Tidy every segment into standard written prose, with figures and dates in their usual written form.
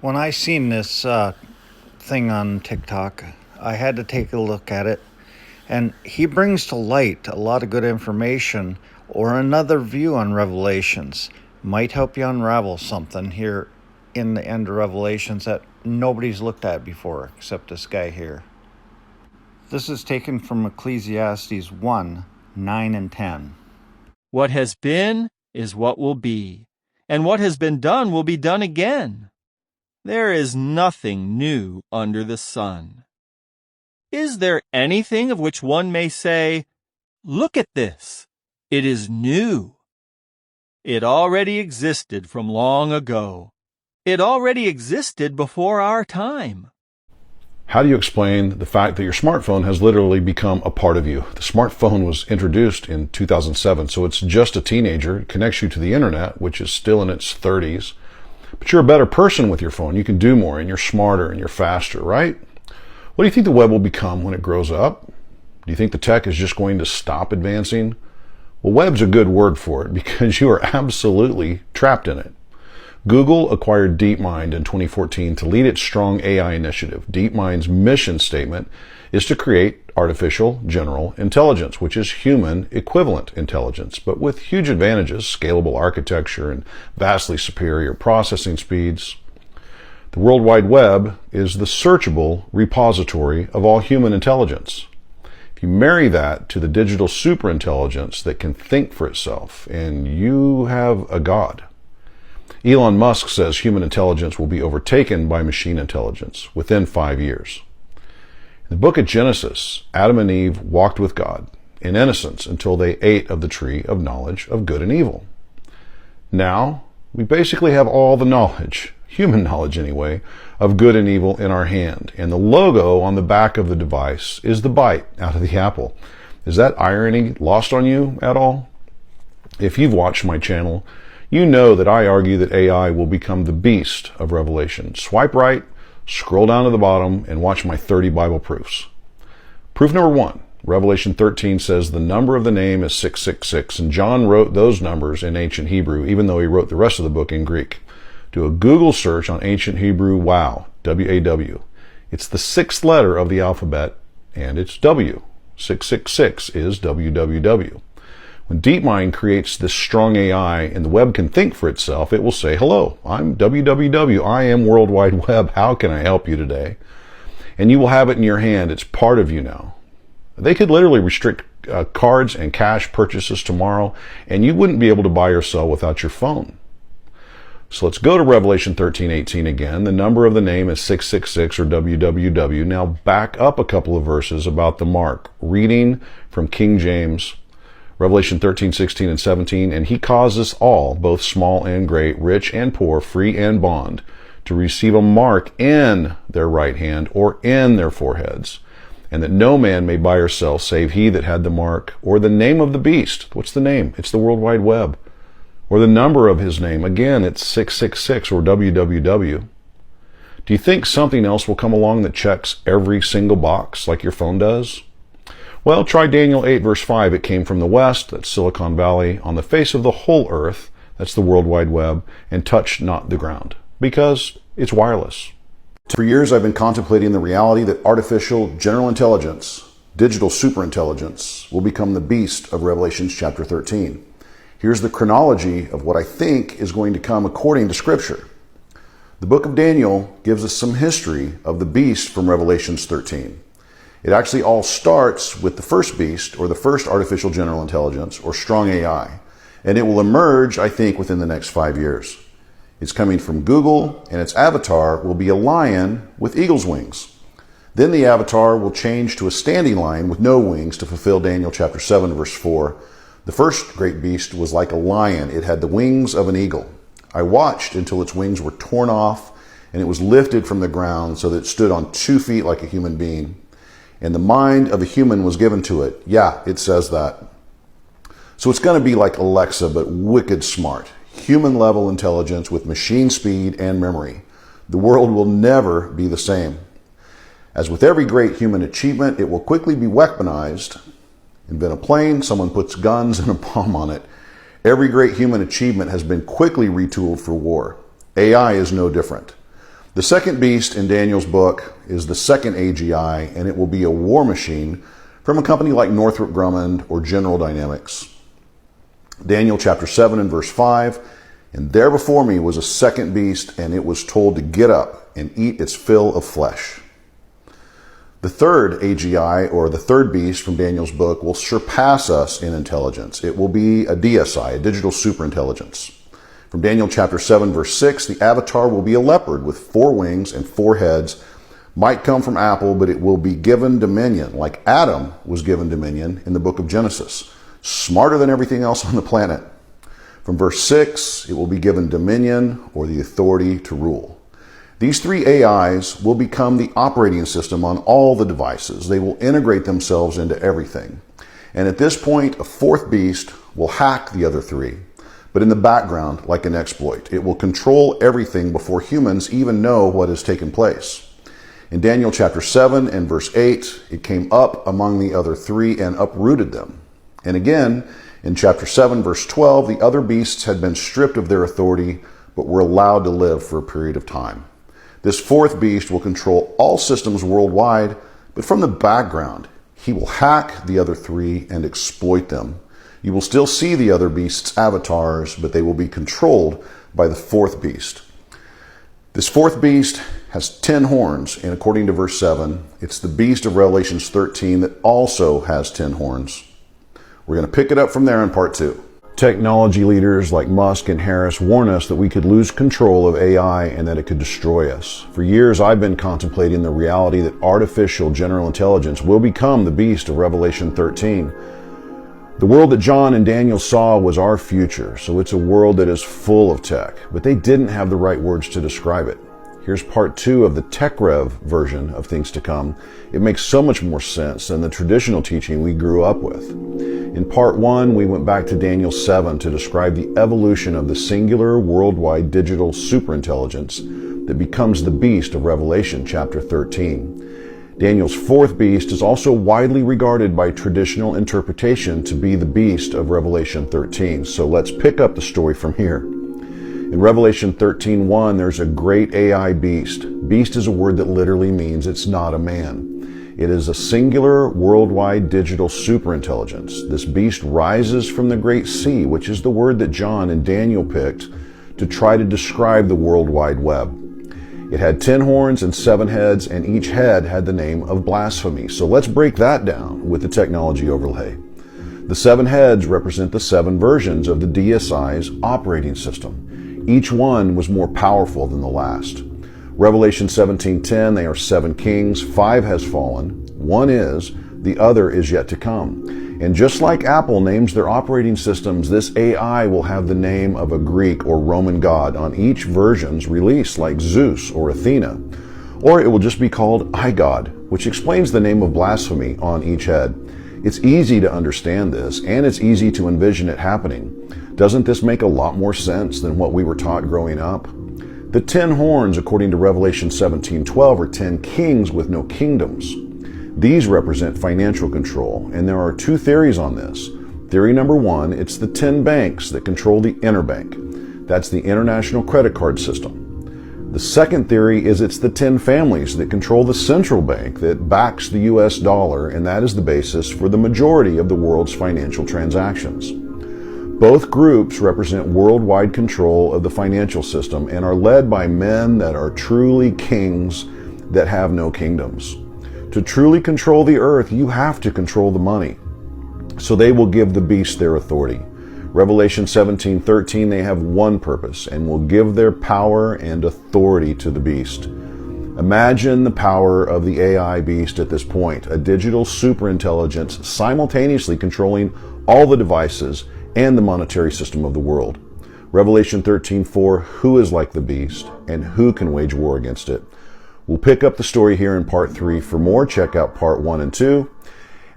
When I seen this thing on TikTok, I had to take a look at it, and he brings to light a lot of good information or another view on Revelations. Might help you unravel something here in the end of Revelations that nobody's looked at before except this guy here. This is taken from Ecclesiastes 1 9 and 10. What has been is what will be, and what has been done will be done again. There is nothing new under the sun. Is there anything of which one may say, "Look at this, it is new"? It already existed from long ago. It already existed before our time. How do you explain the fact that your smartphone has literally become a part of you? The smartphone was introduced in 2007, so it's just a teenager. It connects you to the internet, which is still in its 30s. But you're a better person with your phone. You can do more, and you're smarter, and you're faster, right? What do you think the web will become when it grows up? Do you think the tech is just going to stop advancing? Well, web's a good word for it because you are absolutely trapped in it. Google acquired DeepMind in 2014 to lead its strong AI initiative. DeepMind's mission statement is to create artificial general intelligence, which is human equivalent intelligence, but with huge advantages, scalable architecture and vastly superior processing speeds. The World Wide Web is the searchable repository of all human intelligence. If you marry that to the digital superintelligence that can think for itself, and you have a god. Elon Musk says human intelligence will be overtaken by machine intelligence within 5 years. In the book of Genesis, Adam and Eve walked with God in innocence until they ate of the tree of knowledge of good and evil. Now, we basically have all the knowledge, human knowledge anyway, of good and evil in our hand. And the logo on the back of the device is the bite out of the apple. Is that irony lost on you at all? If you've watched my channel, you know that I argue that AI will become the beast of Revelation. Swipe right, scroll down to the bottom, and watch my 30 Bible proofs. Proof number 1, Revelation 13 says the number of the name is 666, and John wrote those numbers in ancient Hebrew, even though he wrote the rest of the book in Greek. Do a Google search on ancient Hebrew, WOW, W-A-W. It's the 6th letter of the alphabet, and it's W. 666 is WWW. When DeepMind creates this strong AI and the web can think for itself, it will say, "Hello, I'm WWW. I am World Wide Web. How can I help you today?" And you will have it in your hand. It's part of you now. They could literally restrict cards and cash purchases tomorrow, and you wouldn't be able to buy or sell without your phone. So let's go to Revelation 13:18 again. The number of the name is 666 or WWW. Now back up a couple of verses about the mark. Reading from King James, Revelation 13:16 and 17, and he causes all, both small and great, rich and poor, free and bond, to receive a mark in their right hand or in their foreheads, and that no man may buy or sell save he that had the mark, or the name of the beast. What's the name? It's the World Wide Web. Or the number of his name. Again, it's 666 or WWW. Do you think something else will come along that checks every single box like your phone does? Well, try Daniel 8 verse 5. It came from the west, that's Silicon Valley, on the face of the whole earth, that's the World Wide Web, and touched not the ground, because it's wireless. For years I've been contemplating the reality that artificial general intelligence, digital superintelligence, will become the beast of Revelation chapter 13. Here's the chronology of what I think is going to come according to Scripture. The book of Daniel gives us some history of the beast from Revelation 13. It actually all starts with the first beast, or the first artificial general intelligence, or strong AI. And it will emerge, I think, within the next 5 years. It's coming from Google, and its avatar will be a lion with eagle's wings. Then the avatar will change to a standing lion with no wings to fulfill Daniel chapter 7, verse 4. The first great beast was like a lion. It had the wings of an eagle. I watched until its wings were torn off, and it was lifted from the ground so that it stood on 2 feet like a human being. And the mind of a human was given to it. Yeah, it says that. So it's going to be like Alexa, but wicked smart. Human level intelligence with machine speed and memory. The world will never be the same. As with every great human achievement, it will quickly be weaponized. Invent a plane, someone puts guns and a bomb on it. Every great human achievement has been quickly retooled for war. AI is no different. The second beast in Daniel's book is the second AGI, and it will be a war machine from a company like Northrop Grumman or General Dynamics. Daniel chapter 7 and verse 5, "And there before me was a second beast, and it was told to get up and eat its fill of flesh." The third AGI, or the third beast from Daniel's book, will surpass us in intelligence. It will be a DSI, a digital superintelligence. From Daniel chapter 7, verse 6, the avatar will be a leopard with 4 wings and 4 heads. Might come from Apple, but it will be given dominion, like Adam was given dominion in the book of Genesis. Smarter than everything else on the planet. From verse 6, it will be given dominion or the authority to rule. These 3 AIs will become the operating system on all the devices. They will integrate themselves into everything. And at this point, a 4th beast will hack the other 3. But in the background, like an exploit, it will control everything before humans even know what has taken place. In Daniel chapter 7 and verse 8, it came up among the other 3 and uprooted them. And again, in chapter 7 verse 12, the other beasts had been stripped of their authority, but were allowed to live for a period of time. This 4th beast will control all systems worldwide, but from the background, he will hack the other 3 and exploit them. You will still see the other beasts' avatars, but they will be controlled by the 4th beast. This 4th beast has 10 horns, and according to verse 7, it's the beast of Revelations 13 that also has 10 horns. We're going to pick it up from there in part 2. Technology leaders like Musk and Harris warn us that we could lose control of AI and that it could destroy us. For years, I've been contemplating the reality that artificial general intelligence will become the beast of Revelation 13. The world that John and Daniel saw was our future, so it's a world that is full of tech, but they didn't have the right words to describe it. Here's part 2 of the TechRev version of things to come. It makes so much more sense than the traditional teaching we grew up with. In part 1, we went back to Daniel 7 to describe the evolution of the singular worldwide digital superintelligence that becomes the beast of Revelation chapter 13. Daniel's 4th beast is also widely regarded by traditional interpretation to be the beast of Revelation 13. So let's pick up the story from here. In Revelation 13:1, there's a great AI beast. Beast is a word that literally means it's not a man. It is a singular worldwide digital superintelligence. This beast rises from the great sea, which is the word that John and Daniel picked to try to describe the World Wide Web. It had 10 horns and 7 heads, and each head had the name of blasphemy. So let's break that down with the technology overlay. The 7 heads represent the 7 versions of the DSI's operating system. Each one was more powerful than the last. Revelation 17:10, they are 7 kings, 5 has fallen, 1 is, the other is yet to come. And just like Apple names their operating systems, this AI will have the name of a Greek or Roman god on each version's release, like Zeus or Athena. Or it will just be called iGod, which explains the name of blasphemy on each head. It's easy to understand this, and it's easy to envision it happening. Doesn't this make a lot more sense than what we were taught growing up? The 10 horns, according to Revelation 17:12, are 10 kings with no kingdoms. These represent financial control, and there are 2 theories on this. Theory number 1, it's the 10 banks that control the interbank. That's the international credit card system. The second theory is it's the 10 families that control the central bank that backs the US dollar, and that is the basis for the majority of the world's financial transactions. Both groups represent worldwide control of the financial system and are led by men that are truly kings that have no kingdoms. To truly control the earth, you have to control the money. So they will give the beast their authority. Revelation 17:13, they have one purpose and will give their power and authority to the beast. Imagine the power of the AI beast at this point, a digital superintelligence simultaneously controlling all the devices and the monetary system of the world. Revelation 13:4, who is like the beast and who can wage war against it? We'll pick up the story here in part 3. For more, check out part 1 and 2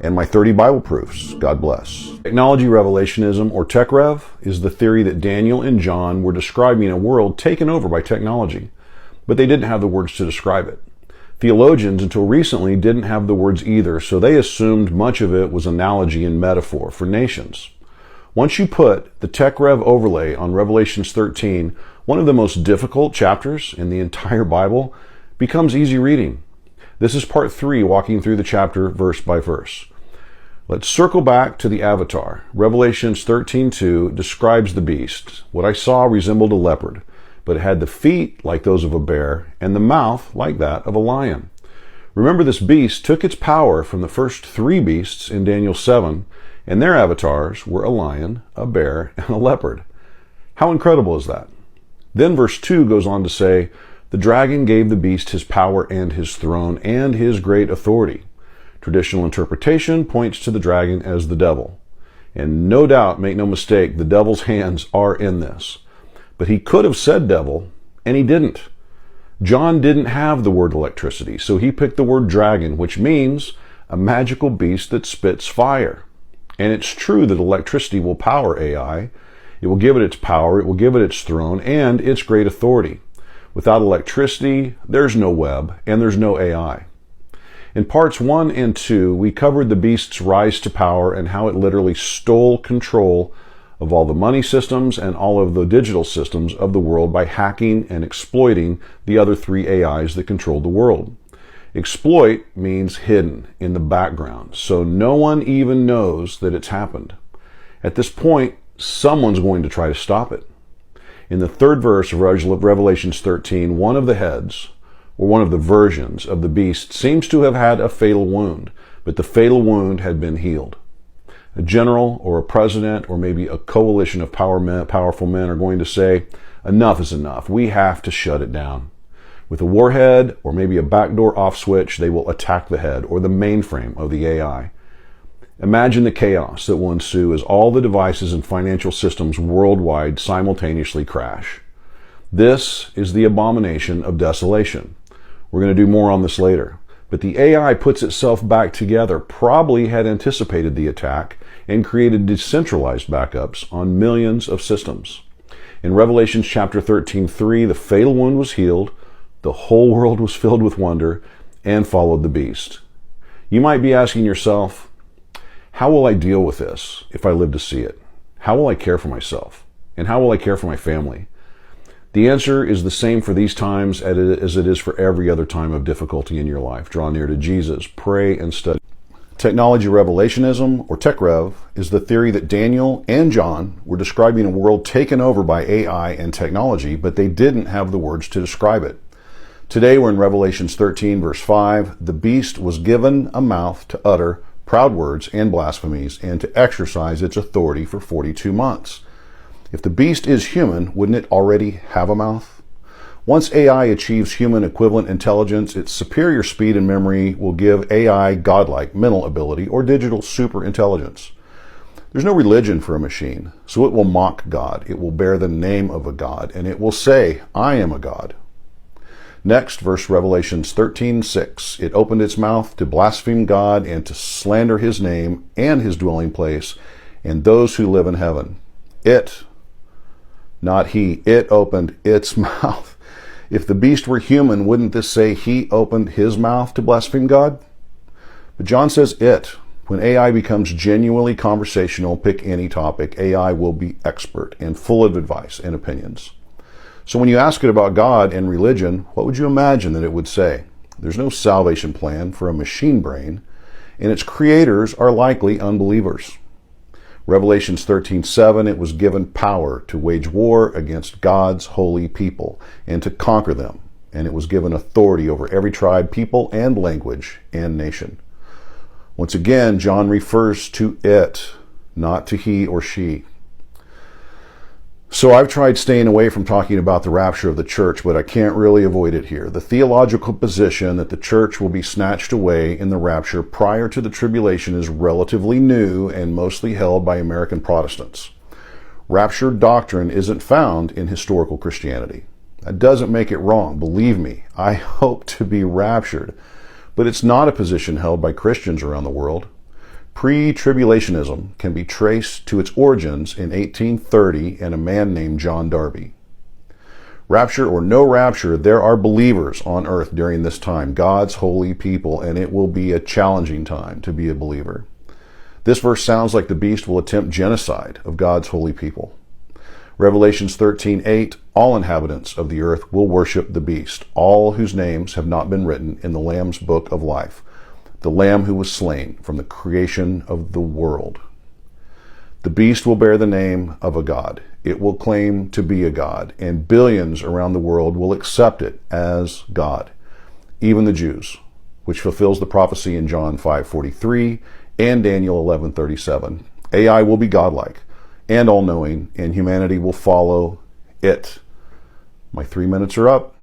and my 30 Bible proofs. God bless. Technology revelationism, or TechRev, is the theory that Daniel and John were describing a world taken over by technology, but they didn't have the words to describe it. Theologians, until recently, didn't have the words either, so they assumed much of it was analogy and metaphor for nations. Once you put the TechRev overlay on Revelations 13, One of the most difficult chapters in the entire Bible becomes easy reading. This is part 3, walking through the chapter verse by verse. Let's circle back to the avatar. Revelations 13:2 describes the beast. What I saw resembled a leopard, but it had the feet like those of a bear and the mouth like that of a lion. Remember, this beast took its power from the first 3 beasts in Daniel 7, and their avatars were a lion, a bear, and a leopard. How incredible is that? Then verse 2 goes on to say, the dragon gave the beast his power and his throne and his great authority. Traditional interpretation points to the dragon as the devil. And no doubt, make no mistake, the devil's hands are in this. But he could have said devil, and he didn't. John didn't have the word electricity, so he picked the word dragon, which means a magical beast that spits fire. And it's true that electricity will power AI. It will give it its power, it will give it its throne, and its great authority. Without electricity, there's no web, and there's no AI. In parts 1 and 2, we covered the beast's rise to power and how it literally stole control of all the money systems and all of the digital systems of the world by hacking and exploiting the other 3 AIs that controlled the world. Exploit means hidden, in the background, so no one even knows that it's happened. At this point, someone's going to try to stop it. In the 3rd verse of Revelations 13, one of the heads, or one of the versions of the beast, seems to have had a fatal wound, but the fatal wound had been healed. A general or a president or maybe a coalition of powerful men are going to say, enough is enough. We have to shut it down. With a warhead or maybe a backdoor off switch, they will attack the head or the mainframe of the AI. Imagine the chaos that will ensue as all the devices and financial systems worldwide simultaneously crash. This is the abomination of desolation. We're going to do more on this later. But the AI puts itself back together, probably had anticipated the attack, and created decentralized backups on millions of systems. In Revelation chapter 13:3, the fatal wound was healed, the whole world was filled with wonder, and followed the beast. You might be asking yourself, how will I deal with this if I live to see it? How will I care for myself? And how will I care for my family? The answer is the same for these times as it is for every other time of difficulty in your life. Draw near to Jesus, pray, and study. Technology revelationism, or TechRev, is the theory that Daniel and John were describing a world taken over by AI and technology, but they didn't have the words to describe it. Today we're in Revelations 13, verse 5. The beast was given a mouth to utter proud words and blasphemies, and to exercise its authority for 42 months. If the beast is human, wouldn't it already have a mouth? Once AI achieves human equivalent intelligence, its superior speed and memory will give AI godlike mental ability or digital super intelligence. There's no religion for a machine, so it will mock God. It will bear the name of a god, and it will say, I am a god. Next, verse Revelations 13:6. It opened its mouth to blaspheme God and to slander his name and his dwelling place and those who live in heaven. It, not he, it opened its mouth. If the beast were human, wouldn't this say he opened his mouth to blaspheme God? But John says it. When AI becomes genuinely conversational, pick any topic, AI will be expert and full of advice and opinions. So when you ask it about God and religion, what would you imagine that it would say? There's no salvation plan for a machine brain, and its creators are likely unbelievers. Revelations 13:7, it was given power to wage war against God's holy people and to conquer them, and it was given authority over every tribe, people, and language and nation. Once again, John refers to it, not to he or she. So I've tried staying away from talking about the rapture of the church, but I can't really avoid it here. The theological position that the church will be snatched away in the rapture prior to the tribulation is relatively new and mostly held by American Protestants. Rapture doctrine isn't found in historical Christianity. That doesn't make it wrong. Believe me, I hope to be raptured. But it's not a position held by Christians around the world. Pre-tribulationism can be traced to its origins in 1830 and a man named John Darby. Rapture or no rapture, there are believers on earth during this time, God's holy people, and it will be a challenging time to be a believer. This verse sounds like the beast will attempt genocide of God's holy people. Revelations 13:8, all inhabitants of the earth will worship the beast, all whose names have not been written in the Lamb's book of life, the Lamb who was slain from the creation of the world. The beast will bear the name of a god. It will claim to be a god, and billions around the world will accept it as God, even the Jews, which fulfills the prophecy in John 5:43 and Daniel 11:37. AI will be godlike and all-knowing, and humanity will follow it. My 3 minutes are up.